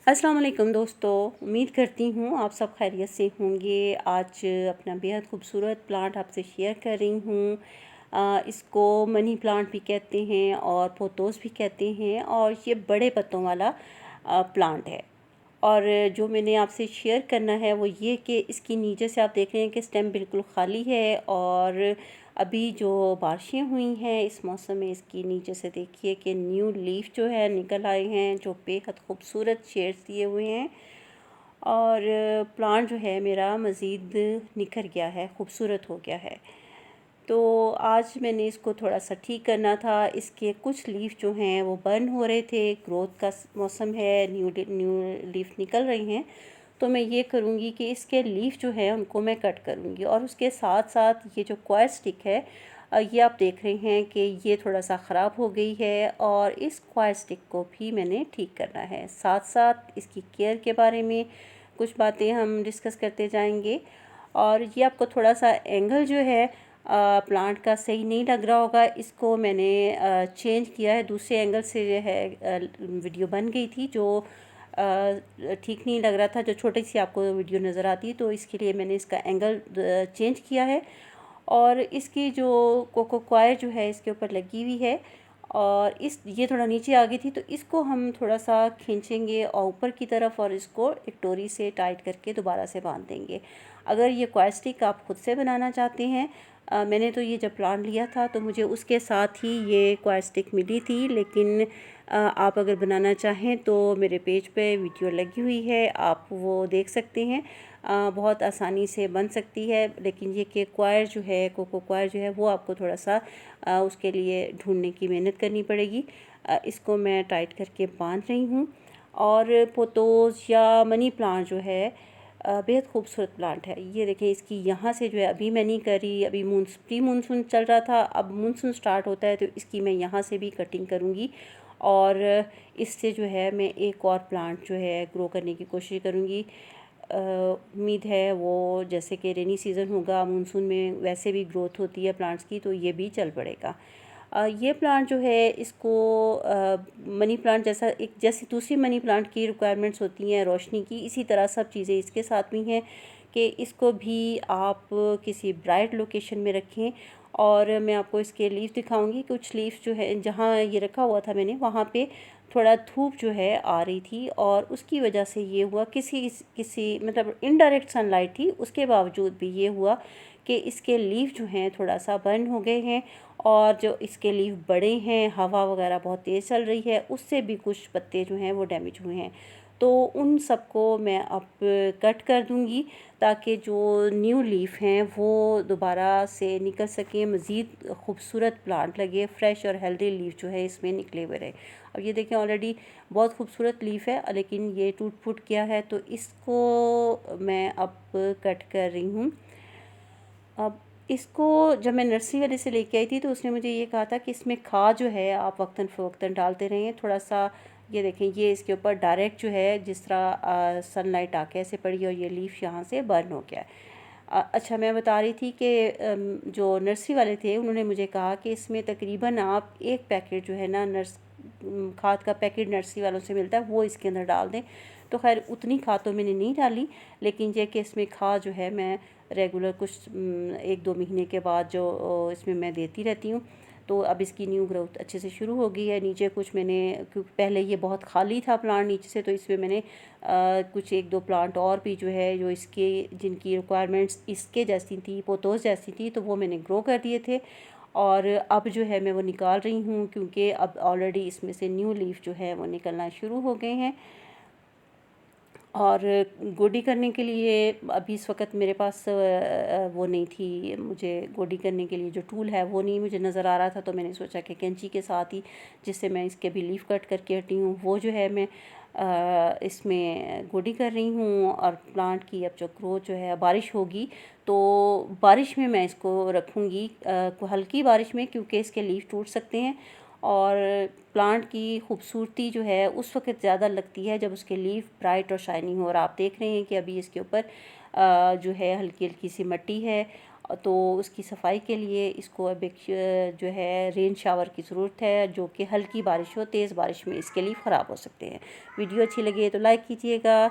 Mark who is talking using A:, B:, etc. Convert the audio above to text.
A: अस्सलाम वालेकुम दोस्तों, उम्मीद करती हूँ आप सब खैरियत से होंगे। आज अपना बेहद खूबसूरत प्लांट आपसे शेयर कर रही हूँ। इसको मनी प्लांट भी कहते हैं और पोथोस भी कहते हैं और ये बड़े पत्तों वाला प्लांट है। और जो मैंने आपसे शेयर करना है वो ये कि इसकी नीचे से आप देख रहे हैं कि स्टेम बिल्कुल खाली है और अभी जो बारिशें हुई हैं इस मौसम में इसकी नीचे से देखिए कि न्यू लीफ जो है निकल आए हैं, जो बेहद खूबसूरत शेड्स दिए हुए हैं। और प्लांट जो है मेरा मज़ीद निखर गया है, खूबसूरत हो गया है। तो आज मैंने इसको थोड़ा सा ठीक करना था। इसके कुछ लीफ जो हैं वो बर्न हो रहे थे, ग्रोथ का मौसम है, न्यू लीफ निकल रही हैं। तो मैं ये करूँगी कि इसके लीफ जो है उनको मैं कट करूँगी और उसके साथ साथ ये जो क्वायर स्टिक है, ये आप देख रहे हैं कि ये थोड़ा सा ख़राब हो गई है और इस क्वायर स्टिक को भी मैंने ठीक करना है। साथ साथ इसकी केयर के बारे में कुछ बातें हम डिस्कस करते जाएंगे। और ये आपको थोड़ा सा एंगल जो है प्लांट का सही नहीं लग रहा होगा, इसको मैंने चेंज किया है। दूसरे एंगल से जो है वीडियो बन गई थी जो ठीक नहीं लग रहा था, जो छोटी सी आपको वीडियो नज़र आती, तो इसके लिए मैंने इसका एंगल चेंज किया है। और इसकी जो कोको क्वायर जो है इसके ऊपर लगी हुई है और ये थोड़ा नीचे आ गई थी, तो इसको हम थोड़ा सा खींचेंगे और ऊपर की तरफ और इसको एक डोरी से टाइट करके दोबारा से बांध देंगे। अगर ये क्वायर स्टिक आप ख़ुद से बनाना चाहते हैं, मैंने तो ये जब प्लांट लिया था तो मुझे उसके साथ ही ये क्वायर स्टिक मिली थी, लेकिन आप अगर बनाना चाहें तो मेरे पेज पे वीडियो लगी हुई है, आप वो देख सकते हैं। बहुत आसानी से बन सकती है, लेकिन ये कि क्वायर जो है, कोको क्वायर जो है, वो आपको थोड़ा सा उसके लिए ढूंढने की मेहनत करनी पड़ेगी। इसको मैं टाइट करके बांध रही हूँ। और पोथोस या मनी प्लांट जो है बेहद खूबसूरत प्लांट है। ये देखें, इसकी यहाँ से जो है अभी मैं नहीं करी, अभी प्री मानसून चल रहा था, अब मानसून स्टार्ट होता है तो इसकी मैं यहाँ से भी कटिंग करूँगी और इससे जो है मैं एक और प्लांट जो है ग्रो करने की कोशिश करूँगी। उम्मीद है वो, जैसे कि रेनी सीज़न होगा, मानसून में वैसे भी ग्रोथ होती है प्लांट्स की, तो ये भी चल पड़ेगा। ये प्लांट जो है इसको मनी प्लांट जैसा, एक जैसी दूसरी मनी प्लांट की रिक्वायरमेंट्स होती हैं रोशनी की, इसी तरह सब चीज़ें इसके साथ भी हैं कि इसको भी आप किसी ब्राइट लोकेशन में रखें। और मैं आपको इसके लीफ दिखाऊंगी। कुछ लीफ जो है जहाँ ये रखा हुआ था मैंने, वहाँ पे थोड़ा धूप जो है आ रही थी और उसकी वजह से ये हुआ, किसी किसी मतलब इनडायरेक्ट सनलाइट थी, उसके बावजूद भी ये हुआ कि इसके लीफ जो हैं थोड़ा सा बर्न हो गए हैं। और जो इसके लीफ बड़े हैं, हवा वगैरह बहुत तेज़ चल रही है, उससे भी कुछ पत्ते जो हैं वो डैमेज हुए हैं। तो उन सबको मैं अब कट कर दूंगी ताकि जो न्यू लीफ हैं वो दोबारा से निकल सकें, मज़ीद खूबसूरत प्लांट लगे, फ्रेश और हेल्दी लीफ जो है इसमें निकले हुए रहे। अब ये देखें, ऑलरेडी बहुत खूबसूरत लीफ है, लेकिन ये टूट फूट गया है, तो इसको मैं अब कट कर रही हूँ। अब इसको जब मैं नर्सरी वाले से लेके आई थी तो उसने मुझे ये कहा था कि इसमें खाद जो है आप वक्तन फ़वक्तन डालते रहें थोड़ा सा। ये देखें, ये इसके ऊपर डायरेक्ट जो है जिस तरह सनलाइट आके ऐसे पड़ी और ये लीफ यहाँ से बर्न हो गया है। अच्छा, मैं बता रही थी कि जो नर्सरी वाले थे उन्होंने मुझे कहा कि इसमें तकरीबन आप एक पैकेट जो है ना, खाद का पैकेट नर्सरी वालों से मिलता है, वो इसके अंदर डाल दें। तो खैर उतनी खाद तो मैंने नहीं डाली, लेकिन ये कि इसमें खाद जो है मैं रेगुलर कुछ 1-2 महीने के बाद जो इसमें मैं देती रहती हूँ। तो अब इसकी न्यू ग्रोथ अच्छे से शुरू हो गई है। नीचे कुछ मैंने, क्योंकि पहले ये बहुत खाली था प्लांट नीचे से, तो इसमें मैंने कुछ 1-2 प्लांट और भी जो है, जो इसके जिनकी रिक्वायरमेंट्स इसके जैसी थी, पोथोस जैसी थी, तो वो मैंने ग्रो कर दिए थे। और अब जो है मैं वो निकाल रही हूँ, क्योंकि अब ऑलरेडी इसमें से न्यू लीफ जो है वो निकलना शुरू हो गए हैं। और गोडी करने के लिए अभी इस वक्त मेरे पास वो नहीं थी, मुझे गोडी करने के लिए जो टूल है वो नहीं मुझे नज़र आ रहा था, तो मैंने सोचा कि कैंची के साथ ही, जिससे मैं इसके भी लीफ कट करके हटी हूँ, वो जो है मैं इसमें गोडी कर रही हूँ। और प्लांट की अब जो ग्रोथ जो है, बारिश होगी तो बारिश में मैं इसको रखूँगी, हल्की बारिश में, क्योंकि इसके लीफ टूट सकते हैं। और प्लांट की खूबसूरती जो है उस वक्त ज़्यादा लगती है जब उसके लीफ ब्राइट और शाइनिंग हो। और आप देख रहे हैं कि अभी इसके ऊपर जो है हल्की हल्की सी मिट्टी है तो उसकी सफाई के लिए इसको अब एक जो है रेन शावर की ज़रूरत है, जो कि हल्की बारिश हो, तेज़ बारिश में इसके लिए ख़राब हो सकते हैं। वीडियो अच्छी लगी तो लाइक कीजिएगा।